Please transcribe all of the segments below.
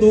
2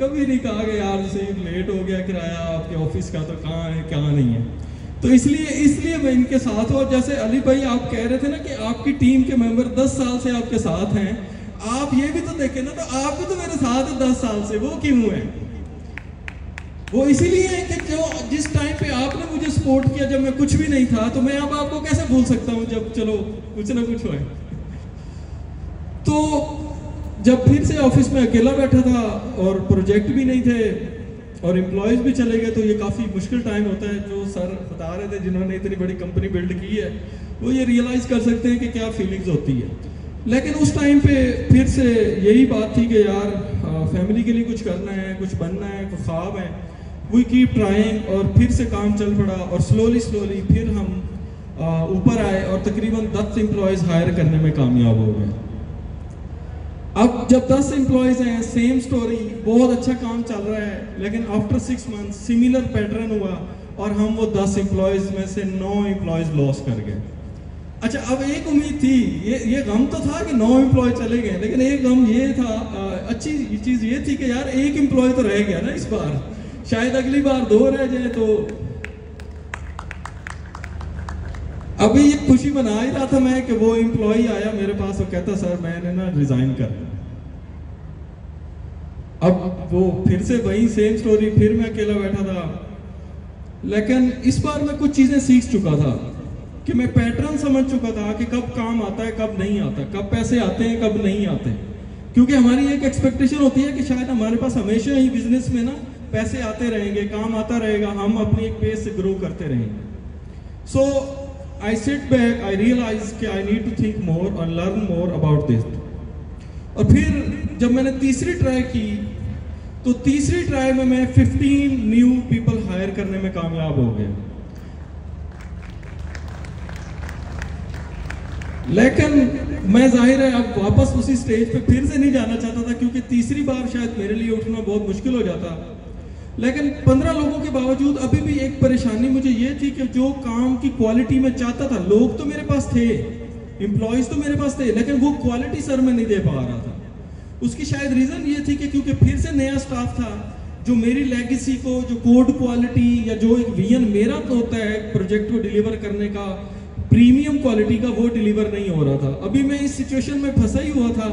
کبھی نہیں کہا کہ یار جیسے لیٹ ہو گیا کرایہ آپ کے آفس کا تو کہاں ہے کہاں نہیں ہے. تو اس لیے میں ان کے ساتھ ہوں. اور جیسے علی بھائی آپ کہہ رہے تھے نا کہ آپ کی ٹیم کے ممبر 10 سال سے آپ کے ساتھ ہیں, آپ یہ بھی تو دیکھیں نا, تو آپ بھی تو میرے ساتھ ہیں 10 سال سے. وہ کیوں ہیں؟ وہ اسی لیے ہے کہ جو جس ٹائم پہ آپ نے مجھے سپورٹ کیا جب میں کچھ بھی نہیں تھا, تو میں اب آپ کو کیسے بھول سکتا ہوں جب چلو کچھ نہ کچھ ہوئے. تو جب پھر سے آفس میں اکیلا بیٹھا تھا اور پروجیکٹ بھی نہیں تھے اور امپلائیز بھی چلے گئے, تو یہ کافی مشکل ٹائم ہوتا ہے. جو سر بتا رہے تھے جنہوں نے اتنی بڑی کمپنی بلڈ کی ہے, وہ یہ ریئلائز کر سکتے ہیں کہ کیا فیلنگز ہوتی ہے. لیکن اس ٹائم پہ پھر سے یہی بات تھی کہ یار فیملی کے لیے کچھ کرنا ہے, کچھ بننا ہے, کچھ خواب ہیں. We keep trying. اور پھر سے کام چل پڑا اور سلولی پھر ہم اوپر آئے اور تقریباً 10 امپلائیز ہائر کرنے میں کامیاب ہو گئے. اب جب 10 امپلائیز ہیں, سیم سٹوری, بہت اچھا کام چل رہا ہے, لیکن آفٹر 6 منتھ سملر پیٹرن ہوا اور ہم وہ 10 امپلائیز میں سے 9 امپلائیز لاس کر گئے. اچھا, اب ایک امید تھی, یہ غم تو تھا کہ 9 امپلائی چلے گئے, لیکن ایک غم یہ تھا, اچھی چیز یہ تھی کہ یار ایک امپلائی تو رہ گیا نا اس بار, شاید اگلی بار 2 رہ جائیں. تو ابھی یہ خوشی بنا ہی رہا تھا میں کہ وہ امپلائی آیا میرے پاس اور کہتا سر میں نے نا ریزائن کر. اب وہ پھر سے وہی سیم سٹوری, پھر میں اکیلا بیٹھا تھا. لیکن اس بار میں کچھ چیزیں سیکھ چکا تھا کہ میں پیٹرن سمجھ چکا تھا کہ کب کام آتا ہے کب نہیں آتا, کب پیسے آتے ہیں کب نہیں آتے. کیونکہ ہماری ایک ایکسپیکٹیشن ہوتی ہے کہ شاید ہمارے پاس ہمیشہ ہی بزنس میں نا پیسے آتے رہیں گے, کام آتا رہے گا, ہم اپنی ایک پیس سے گرو کرتے رہیں گے. سو I sit back, I realize کہ I need to think more and learn more about this. اور پھر جب میں نے تیسری ٹرائی کی, تو تیسری ٹرائی میں 15 نیو پیپل ہائر کرنے میں کامیاب ہو گئے. لیکن میں ظاہر ہے اب واپس اسی سٹیج پہ پھر سے نہیں جانا چاہتا تھا, کیونکہ تیسری بار شاید میرے لیے اٹھنا بہت مشکل ہو جاتا. لیکن 15 لوگوں کے باوجود ابھی بھی ایک پریشانی مجھے یہ تھی کہ جو کام کی کوالٹی میں چاہتا تھا, لوگ تو میرے پاس تھے, امپلائیز تو میرے پاس تھے, لیکن وہ کوالٹی سر میں نہیں دے پا رہا تھا. اس کی شاید ریزن یہ تھی کہ کیونکہ پھر سے نیا سٹاف تھا, جو میری لیگیسی کو, جو کوڈ کوالٹی یا جو ایک ویژن میرا تو ہوتا ہے پروجیکٹ کو ڈیلیور کرنے کا, پریمیم کوالٹی کا, وہ ڈیلیور نہیں ہو رہا تھا. ابھی میں اس سچویشن میں پھنسا ہی ہوا تھا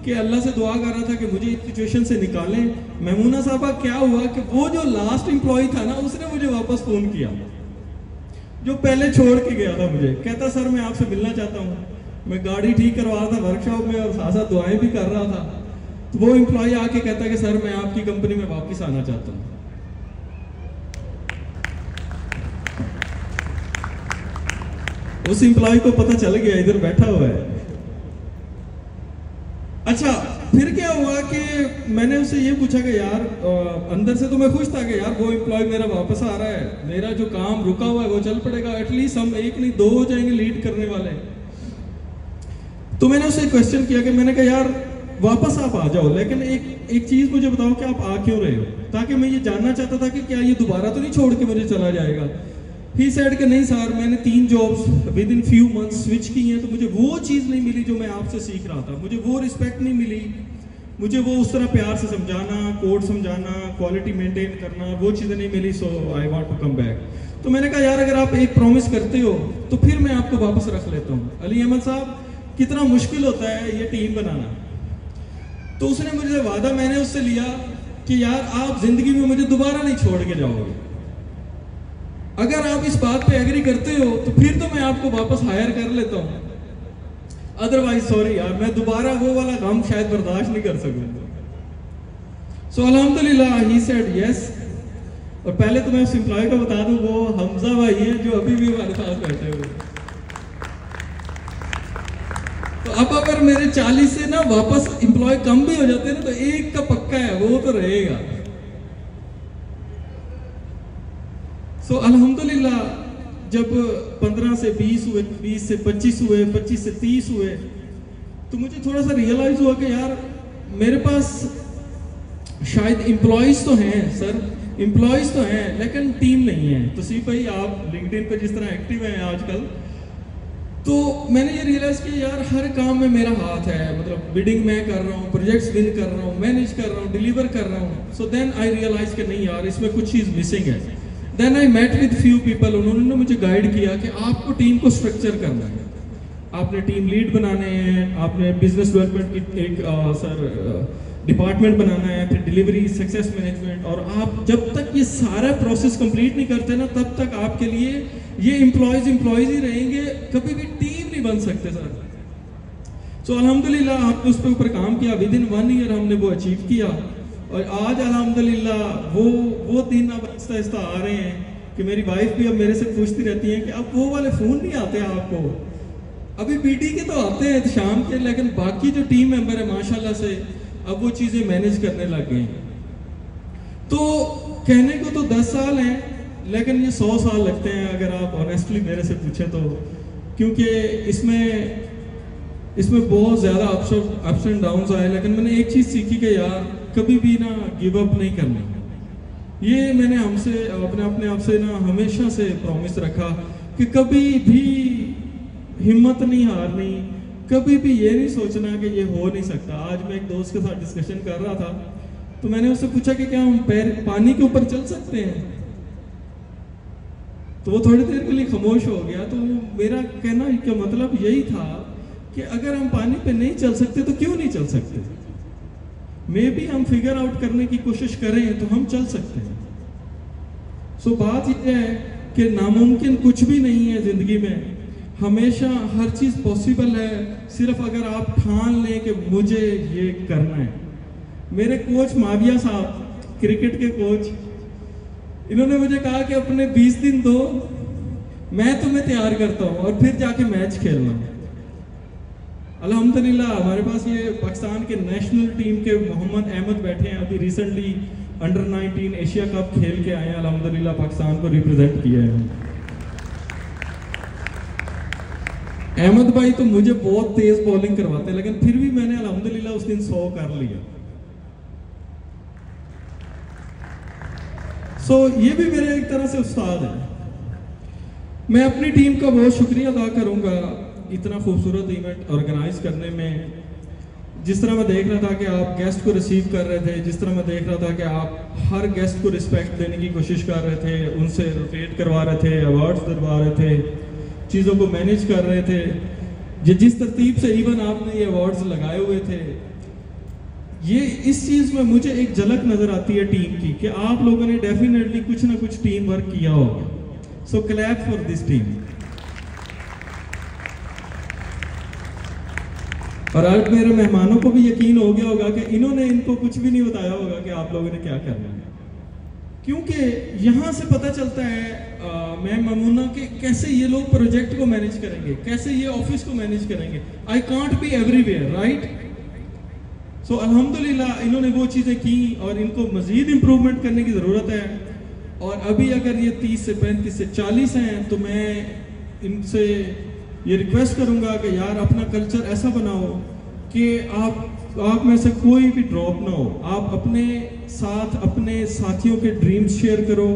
کہ اللہ سے دعا کر رہا تھا کہ مجھے اس سچویشن سے نکالیں. میمونہ صاحبہ کیا ہوا کہ وہ جو لاسٹ امپلائی تھا نا, اس نے مجھے واپس فون کیا, جو پہلے چھوڑ کے گیا تھا مجھے. کہتا سر میں آپ سے ملنا چاہتا ہوں. میں گاڑی ٹھیک کروا رہا تھا ورک شاپ میں اور ساتھ ساتھ دعائیں بھی کر رہا تھا. تو وہ امپلائی آ کے کہتا کہ سر میں آپ کی کمپنی میں واپس آنا چاہتا ہوں. اس امپلائی کو پتہ چل گیا ادھر بیٹھا ہوا ہے. اچھا پھر کیا ہوا کہ میں نے اس سے یہ پوچھا کہ یار اندر سے تو میں خوش تھا کہ یار وہ امپلائی میرا واپس آ رہا ہے, میرا جو کام رکا ہوا ہے وہ چل پڑے گا, ایٹ لیسٹ ہم ایک نہیں 2 ہو جائیں گے لیڈ کرنے والے. تو میں نے اسے کویسچن کیا کہ میں نے کہا یار واپس آپ آ جاؤ, لیکن ایک چیز مجھے بتاؤ کہ آپ آ کیوں رہے ہو, تاکہ میں یہ جاننا چاہتا تھا کہ کیا یہ دوبارہ تو نہیں چھوڑ کے مجھے چلا جائے گا. ہی سیڈ کہ نہیں سر, میں نے 3 jobs with in few months switch کی ہیں, تو مجھے وہ چیز نہیں ملی جو میں آپ سے سیکھ رہا تھا, مجھے وہ رسپیکٹ نہیں ملی, مجھے وہ اس طرح پیار سے سمجھانا, کوڈ سمجھانا, کوالٹی مینٹین کرنا, وہ چیزیں نہیں ملی. So I want to come back. تو میں نے کہا یار اگر آپ ایک پرومس کرتے ہو تو پھر میں آپ کو واپس رکھ لیتا ہوں. علی احمد صاحب کتنا مشکل ہوتا ہے یہ ٹیم بنانا. تو اس نے مجھے وعدہ میں نے اس سے لیا کہ یار آپ زندگی میں مجھے دوبارہ نہیں چھوڑ کے جاؤ گے, اگر آپ اس بات پہ ایگری کرتے ہو تو پھر تو میں آپ کو واپس ہائر کر لیتا ہوں, ادروائز سوری یار میں دوبارہ وہ والا غم شاید برداشت نہیں کر سکوں. سو الحمدللہ ہی سیڈ یس. اور پہلے تو میں اس امپلائی کو بتا دوں, وہ حمزہ بھائی ہیں جو ابھی بھی ہمارے ساتھ بیٹھے ہوئے. تو اب اگر میرے 40 سے نا واپس امپلائی کم بھی ہو جاتے ہیں نا, تو ایک کا پکا ہے وہ تو رہے گا. سو الحمدللہ جب 15 سے 20 ہوئے, 20 سے 25 ہوئے, 25 سے 30 ہوئے, تو مجھے تھوڑا سا ریئلائز ہوا کہ یار میرے پاس شاید امپلائیز تو ہیں سر, امپلائیز تو ہیں لیکن ٹیم نہیں ہے. تو سی بھائی آپ لنکڈ ان پہ جس طرح ایکٹیو ہیں آج کل, تو میں نے یہ ریئلائز کیا یار ہر کام میں میرا ہاتھ ہے, مطلب بڈنگ میں کر رہا ہوں, پروجیکٹس ون کر رہا ہوں, مینیج کر رہا ہوں, ڈیلیور کر رہا ہوں. سو دین آئی ریئلائز کہ نہیں یار اس میں کچھ چیز مسنگ ہے. دین آئی میٹ ود فیو پیپل, انہوں نے مجھے گائیڈ کیا کہ آپ کو ٹیم کو اسٹرکچر کرنا ہے, آپ نے ٹیم لیڈ بنانے ہیں, آپ نے بزنس ڈیولپمنٹ کی ایک ڈپارٹمنٹ بنانا ہے, پھر ڈیلیوری, سکسیس مینجمنٹ, اور آپ جب تک یہ سارا پروسیس کمپلیٹ نہیں کرتے نا تب تک آپ کے لیے یہ امپلائیز ہی رہیں گے, کبھی بھی ٹیم نہیں بن سکتے سر. سو الحمدللہ آپ نے اس پہ اوپر کام کیا, ود ان 1 ایئر ہم نے وہ اچیو کیا, اور آج الحمدللہ وہ دن اب آہستہ آہستہ آ رہے ہیں کہ میری وائف بھی اب میرے سے پوچھتی رہتی ہیں کہ اب وہ والے فون نہیں آتے آپ کو, ابھی بی ٹی کے تو آتے ہیں شام کے, لیکن باقی جو ٹیم ممبر ہے ماشاءاللہ سے اب وہ چیزیں مینیج کرنے لگ گئے ہیں. تو کہنے کو تو 10 سال ہیں لیکن یہ 100 سال لگتے ہیں اگر آپ آنیسٹلی میرے سے پوچھیں تو, کیونکہ اس میں بہت زیادہ اپس اینڈ ڈاؤنز آئے, لیکن میں نے ایک چیز سیکھی کہ یار کبھی بھی نا گیو اپ نہیں کرنا. یہ میں نے اپنے آپ سے نا ہمیشہ سے پرومس رکھا کہ کبھی بھی ہمت نہیں ہارنی, کبھی بھی یہ نہیں سوچنا کہ یہ ہو نہیں سکتا. آج میں ایک دوست کے ساتھ ڈسکشن کر رہا تھا تو میں نے اس سے پوچھا کہ کیا ہم پانی کے اوپر چل سکتے ہیں, تو وہ تھوڑی دیر کے لیے خاموش ہو گیا. تو میرا کہنا کا مطلب یہی تھا کہ اگر ہم پانی پہ نہیں چل سکتے تو کیوں نہیں چل سکتے, مے بی ہم فگر آؤٹ کرنے کی کوشش کریں تو ہم چل سکتے ہیں. سو بات یہ ہے کہ ناممکن کچھ بھی نہیں ہے زندگی میں, ہمیشہ ہر چیز پاسبل ہے, صرف اگر آپ ٹھان لیں کہ مجھے یہ کرنا ہے. میرے کوچ ماویہ صاحب, کرکٹ کے کوچ, انہوں نے مجھے کہا کہ اپنے 20 دن دو, میں تمہیں تیار کرتا ہوں اور پھر جا کے میچ کھیلنا. الحمدللہ ہمارے پاس یہ پاکستان کے نیشنل ٹیم کے محمد احمد بیٹھے ہیں, ابھی ریسنٹلی انڈر 19 ایشیا کپ کھیل کے آئے ہیں, الحمدللہ پاکستان کو ریپرزینٹ کیا ہے. احمد بھائی تو مجھے بہت تیز بولنگ کرواتے ہیں, لیکن پھر بھی میں نے الحمدللہ اس دن 100 کر لیا. سو یہ بھی میرے ایک طرح سے استاد ہے. میں اپنی ٹیم کا بہت شکریہ ادا کروں گا اتنا خوبصورت ایونٹ آرگنائز کرنے میں. جس طرح میں دیکھ رہا تھا کہ آپ گیسٹ کو ریسیو کر رہے تھے, جس طرح میں دیکھ رہا تھا کہ آپ ہر گیسٹ کو رسپیکٹ دینے کی کوشش کر رہے تھے, ان سے روٹیٹ کروا رہے تھے, ایوارڈز دلوا رہے تھے, چیزوں کو مینیج کر رہے تھے, جس ترتیب سے ایون آپ نے یہ ایوارڈز لگائے ہوئے تھے, یہ اس چیز میں مجھے ایک جھلک نظر آتی ہے ٹیم کی کہ آپ لوگوں نے ڈیفینیٹلی کچھ نہ کچھ ٹیم ورک کیا ہوگا. سو کلیپ فار دس ٹیم. اور آج میرے مہمانوں کو بھی یقین ہو گیا ہوگا کہ انہوں نے ان کو کچھ بھی نہیں بتایا ہوگا کہ آپ لوگوں نے کیا کرنا ہے, کیونکہ یہاں سے پتہ چلتا ہے میں ممونہ کہ کیسے یہ لوگ پروجیکٹ کو مینیج کریں گے, کیسے یہ آفس کو مینیج کریں گے. I can't be everywhere, right. So الحمدللہ انہوں نے وہ چیزیں کی اور ان کو مزید امپروومنٹ کرنے کی ضرورت ہے. اور ابھی اگر یہ 30 سے 35 سے 40 ہیں تو میں ان سے یہ ریکویسٹ کروں گا کہ یار اپنا کلچر ایسا بناؤ کہ آپ میں سے کوئی بھی ڈراپ نہ ہو. آپ اپنے ساتھ اپنے ساتھیوں کے ڈریمز شیئر کرو,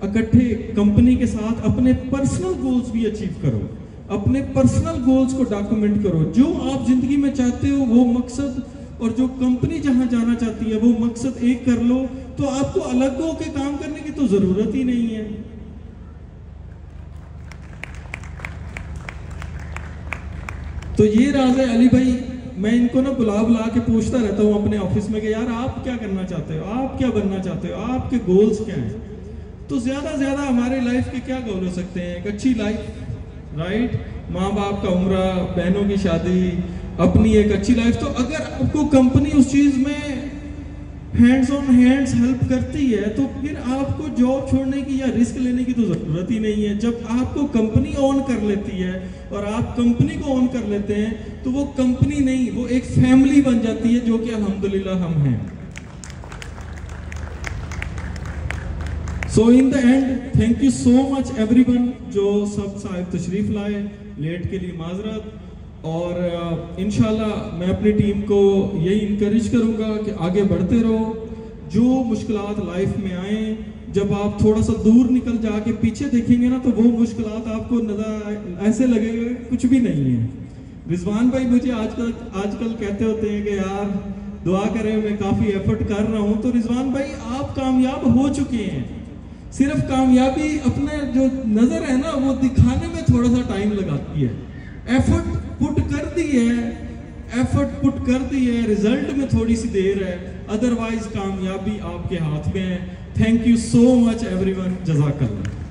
اکٹھے کمپنی کے ساتھ اپنے پرسنل گولز بھی اچیو کرو, اپنے پرسنل گولز کو ڈاکومنٹ کرو. جو آپ زندگی میں چاہتے ہو وہ مقصد اور جو کمپنی جہاں جانا چاہتی ہے وہ مقصد ایک کر لو, تو آپ کو الگ ہو کے کام کرنے کی تو ضرورت ہی نہیں ہے. تو یہ راز ہے علی بھائی. میں ان کو نا بلا کے پوچھتا رہتا ہوں اپنے آفس میں کہ یار آپ کیا کرنا چاہتے ہو, آپ کیا بننا چاہتے ہو, آپ کے گولز کیا ہیں. تو زیادہ ہمارے لائف کے کیا گول ہو سکتے ہیں؟ ایک اچھی لائف, رائٹ, ماں باپ کا عمرہ, بہنوں کی شادی, اپنی ایک اچھی لائف. تو اگر آپ کو کمپنی اس چیز میں ہینڈز آن ہینڈز ہیلپ کرتی ہے تو پھر آپ کو جاب چھوڑنے کی یا رسک لینے کی تو ضرورت ہی نہیں ہے. جب آپ کو کمپنی آن کر لیتی ہے اور آپ کمپنی کو آن کر لیتے ہیں تو وہ کمپنی نہیں, وہ ایک فیملی بن جاتی ہے, جو کہ الحمدللہ ہم ہیں. So in the end thank you so much everyone جو سب صاحب تشریف لائے. لیٹ کے لیے معذرت. اور انشاءاللہ میں اپنی ٹیم کو یہی انکریج کروں گا کہ آگے بڑھتے رہو. جو مشکلات لائف میں آئیں جب آپ تھوڑا سا دور نکل جا کے پیچھے دیکھیں گے نا تو وہ مشکلات آپ کو نظر ایسے لگے گا کچھ بھی نہیں ہے. رضوان بھائی مجھے آج کل کہتے ہوتے ہیں کہ یار دعا کریں میں کافی ایفرٹ کر رہا ہوں. تو رضوان بھائی آپ کامیاب ہو چکے ہیں, صرف کامیابی اپنے جو نظر ہے نا وہ دکھانے میں تھوڑا سا ٹائم لگاتی ہے. ایفرٹ پٹ کر دی ہے, رزلٹ میں تھوڑی سی دیر ہے, ادروائز کامیابی آپ کے ہاتھ میں ہے. Thank you so much every one, جزاک اللہ.